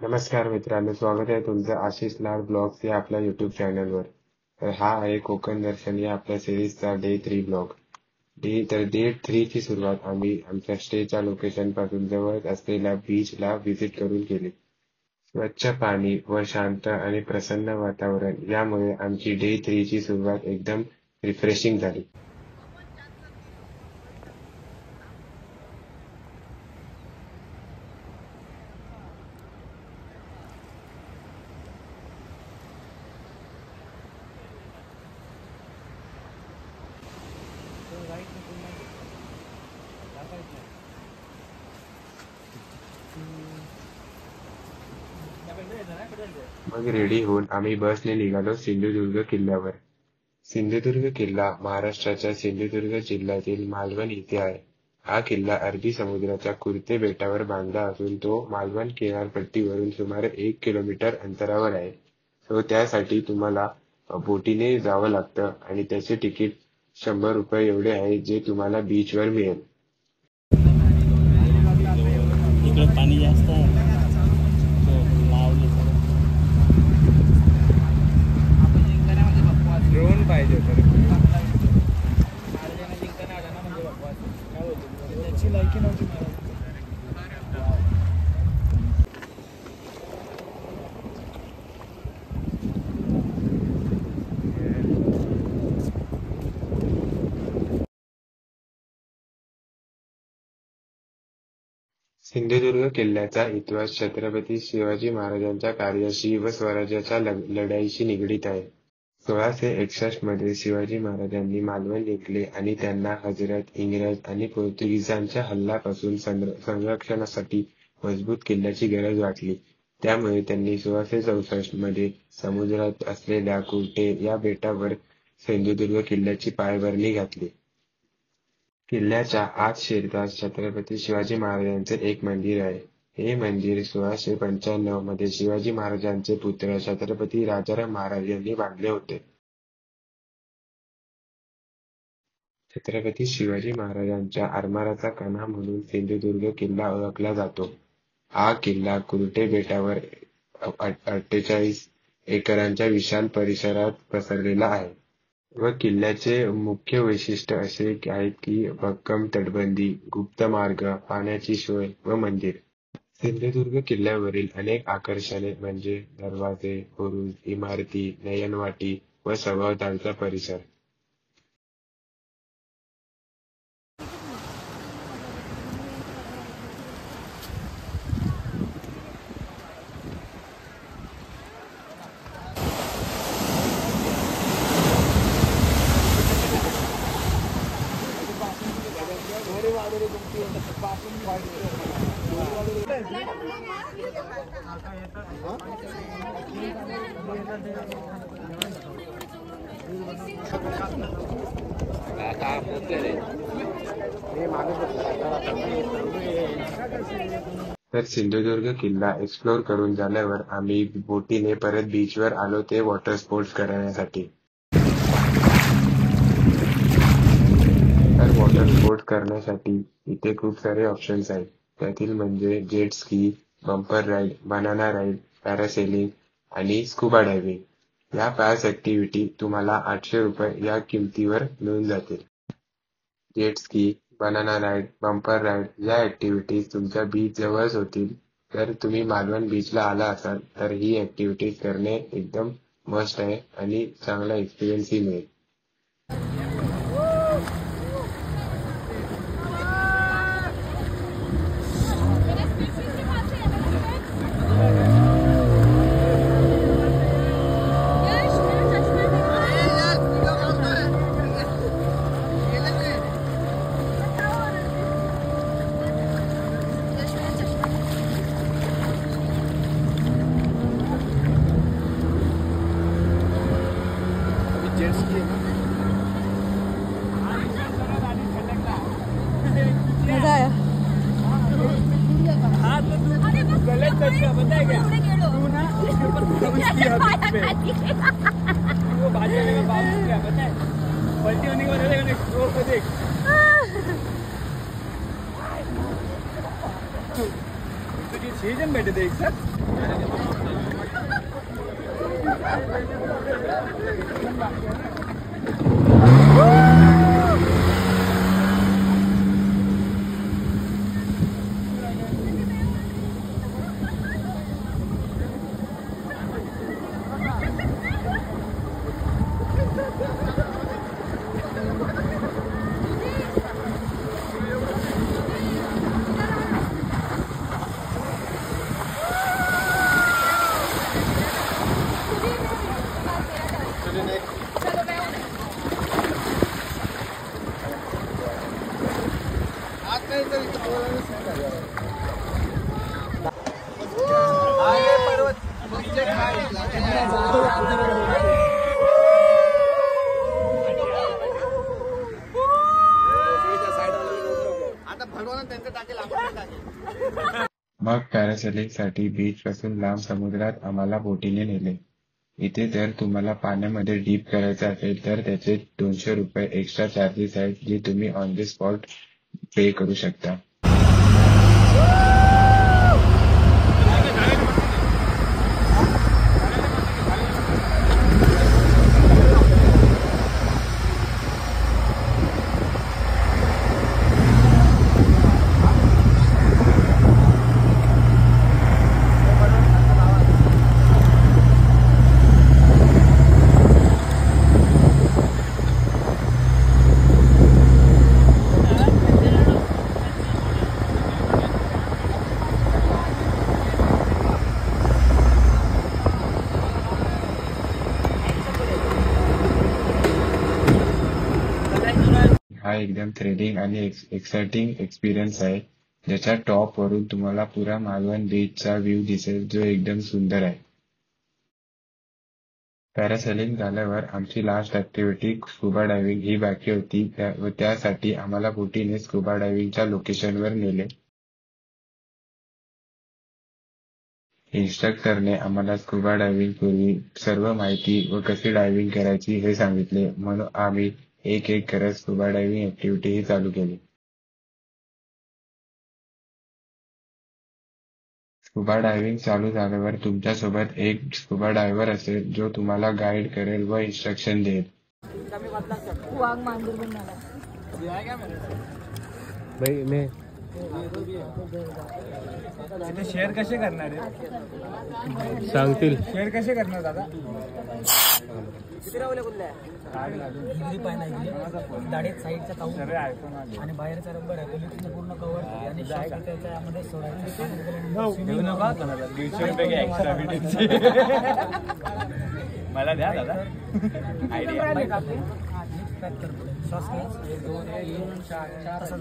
नमस्कार मित्रांनो, स्वागत आहे तुमचं आशिष लाड ब्लॉग्स या आपल्या युट्यूब चॅनलवर. तर हा आहे कोकण दर्शन या आपल्या सिरीजचा डे 3 ब्लॉग. डे 3 ची सुरुवात आम्ही आमच्या स्टेच्या लोकेशन पासून जवळ असलेल्या बीचला व्हिजिट करून केली. स्वच्छ पाणी व शांत आणि प्रसन्न वातावरण यामुळे आमची डे 3 ची सुरुवात एकदम रिफ्रेशिंग झाली. मग रेडी होऊन आम्ही बसने निघालो सिंधुदुर्ग किल्ल्यावर. सिंधुदुर्ग किल्ला महाराष्ट्राच्या सिंधुदुर्ग जिल्ह्यातील मालवण इथे आहे. हा किल्ला अरबी समुद्राच्या कुर्ते बेटावर बांधला असून तो मालवण किनारपट्टीवरून सुमारे 1 किलोमीटर अंतरावर आहे. त्यासाठी तुम्हाला बोटीने जावं लागतं आणि त्याचे तिकीट 100 रुपये एवढे आहे, जे तुम्हाला बीचवर मिळेल. इकडे पाणी जास्त आहे. ड्रोन पाहिजे तर त्याची लायकी नव्हती. सिंधुदुर्ग किल्ल्याचा इतिहास छत्रपती शिवाजी महाराजांच्या कार्याशी व स्वराज्याच्या लढाईशी निगडीत आहे. 1661 मध्ये शिवाजी महाराजांनी मालवण जिंकले आणि त्यांना हजरत, इंग्रज आणि पोर्तुगीजांच्या हल्ल्यापासून संरक्षणासाठी मजबूत किल्ल्याची गरज वाटली. त्यामुळे त्यांनी 1664 मध्ये समुद्रात असलेल्या कुर्टे या बेटावर सिंधुदुर्ग किल्ल्याची पायभरणी घातली. किल्ल्याच्या आत शिरताच छत्रपती शिवाजी महाराजांचे एक मंदिर आहे. हे मंदिर 1695 मध्ये शिवाजी महाराजांचे पुत्र छत्रपती राजाराम महाराज यांनी बांधले होते. छत्रपती शिवाजी महाराजांच्या आरमाराचा कणा म्हणून सिंधुदुर्ग किल्ला ओळखला जातो. हा किल्ला कुर्टे बेटावर 48 एकरांच्या विशाल परिसरात पसरलेला आहे व किल्ल्याचे मुख्य वैशिष्ट्य असे आहेत की भक्कम तटबंदी, गुप्त मार्ग, पाण्याची सोय व मंदिर. सिंधुदुर्ग किल्ल्यावरील अनेक आकर्षणे म्हणजे दरवाजे, बुरुज, इमारती, नयनवाटी व सभोवतालचा परिसर. तर सिंधुदुर्ग किल्ला एक्सप्लोर करून झाल्यावर आम्ही बोटीने परत बीचवर आलो ते वॉटर स्पोर्ट्स करण्यासाठी. तर वॉटर स्पोर्ट्स करण्यासाठी इथे खूप सारे ऑप्शन्स आहेत. त्यातील म्हणजे jet ski, bumper ride, banana ride, parasailing आणि स्कुबा डायव्हिंग. या 5 ऍक्टिव्हिटी तुम्हाला 800 रुपये या किमतीवर मिळून जातील. Jet ski, banana ride, bumper ride या ऍक्टिव्हिटीज तुमच्या बीच जवळच होतील. जर तुम्ही मालवण बीचला आला असाल तर ही ऍक्टिव्हिटीज करणे एकदम मस्ट आहे आणि चांगला एक्सपिरियन्सही मिळेल. तुझी सीजन भेटते एक साथ मग पॅरासेलिंगसाठी बीच पासून लांब समुद्रात आम्हाला बोटीने नेले. इथे जर तुम्हाला पाण्यामध्ये डीप करायचं असेल तर त्याचे 200 रुपये एक्स्ट्रा चार्जेस आहेत, जे तुम्ही ऑन द स्पॉट पे करू शकता. हा एकदम थ्रिलिंग आणि एक्साइटिंग एक्सपिरियन्स आहे, ज्याच्या टॉप वरून तुम्हाला पुरा मालवण बीचचा व्ह्यू दिसेल, जो एकदम सुंदर आहे. पॅरासेलिंग झाल्यावर आमची लास्ट ऍक्टिव्हिटी स्कुबा डायव्हिंग ही बाकी होती व त्यासाठी आम्हाला बोटीने स्कुबा डायव्हिंगच्या लोकेशनवर नेले. इन्स्ट्रक्टरने आम्हाला स्कुबा डायव्हिंग पूर्वी सर्व माहिती व कशी डायव्हिंग करायची हे सांगितले, म्हणून आम्ही एक एक करत स्कुबा डायव्हिंग ऍक्टिव्हिटी ही चालू केली. स्कुबा डायव्हिंग चालू झाल्यावर तुमच्यासोबत एक स्कुबा डायव्हर असेल, जो तुम्हाला गाईड करेल व इन्स्ट्रक्शन देईल. शेअर कसे करणार आहे सांगतील. शेअर कसे करणार दादा दाढेत साईडचा काउंट आणि बाहेरचा रंबर आहे तो पूर्ण कव्हर आणि त्याच्यामध्ये मला द्या दादा आयडिया. पॅक करतो श्वास घ्यायचा 2 4 तसंच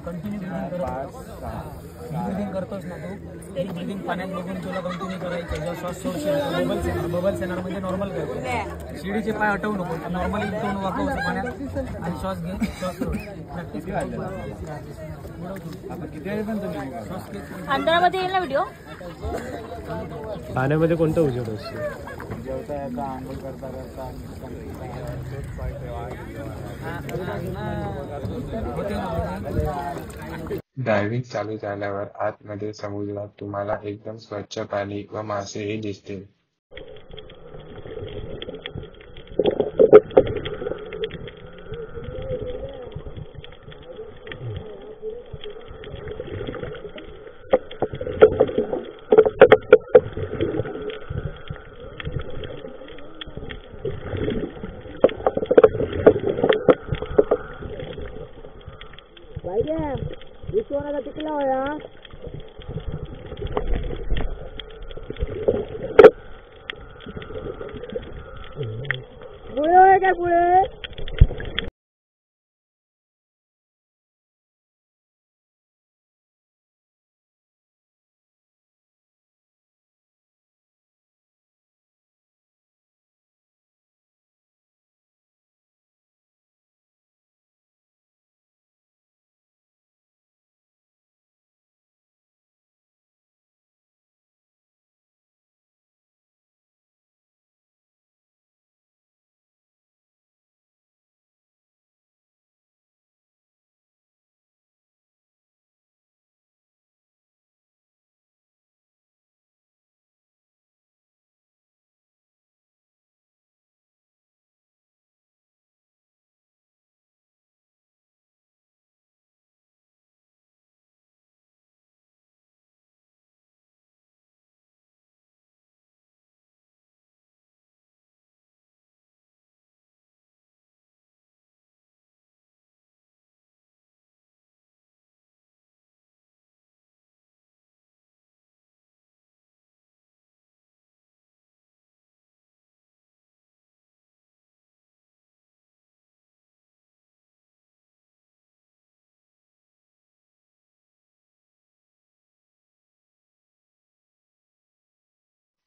कंटिन्यू ब्रिदिंग करतोस ना तू, ब्रिदिंग पाण्यात बघून तुला कंटिन्यू करायचं. जेव्हा श्वास सोडशील बबल सेनर म्हणजे नॉर्मल करतो, शिडीचे पाय हटवू नको, नॉर्मली तोंड वाकवायचं पाण्यात आणि श्वास घे, श्वास सोड. प्रॅक्टिस आपण किती वेळ पण तुम्ही श्वास घे. अंधारामध्ये येईल ना व्हिडिओ. पाण्यामध्ये कोणता उजेड असतो? जेवता येता आंघोळ करता करता डायव्हिंग चालू झाल्यावर आतमध्ये समुद्रात तुम्हाला एकदम स्वच्छ पाणी व मासेही दिसतील.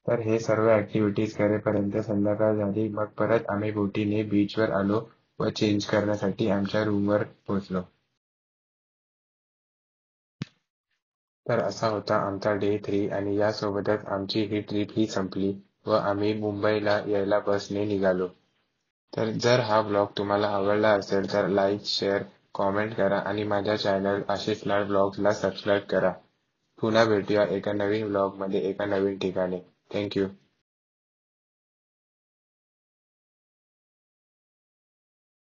तर हे सर्व ऍक्टिव्हिटीज करेपर्यंत संध्याकाळ झाली. मग परत आम्ही बोटीने बीचवर आलो व चेंज करण्यासाठी आमच्या रूमवर पोहोचलो. तर असा होता आमचा डे 3 आणि यासोबतच आमची ही ट्रिप ही संपली व आम्ही मुंबईला यायला बसने निघालो. तर जर हा ब्लॉग तुम्हाला आवडला असेल तर लाईक, शेअर, कॉमेंट करा आणि माझ्या चॅनल आशिष लाड ब्लॉग्सला सबस्क्राईब करा. पुन्हा भेटूया एका नवीन ब्लॉग मध्ये एका नवीन ठिकाणी. थँक्यू.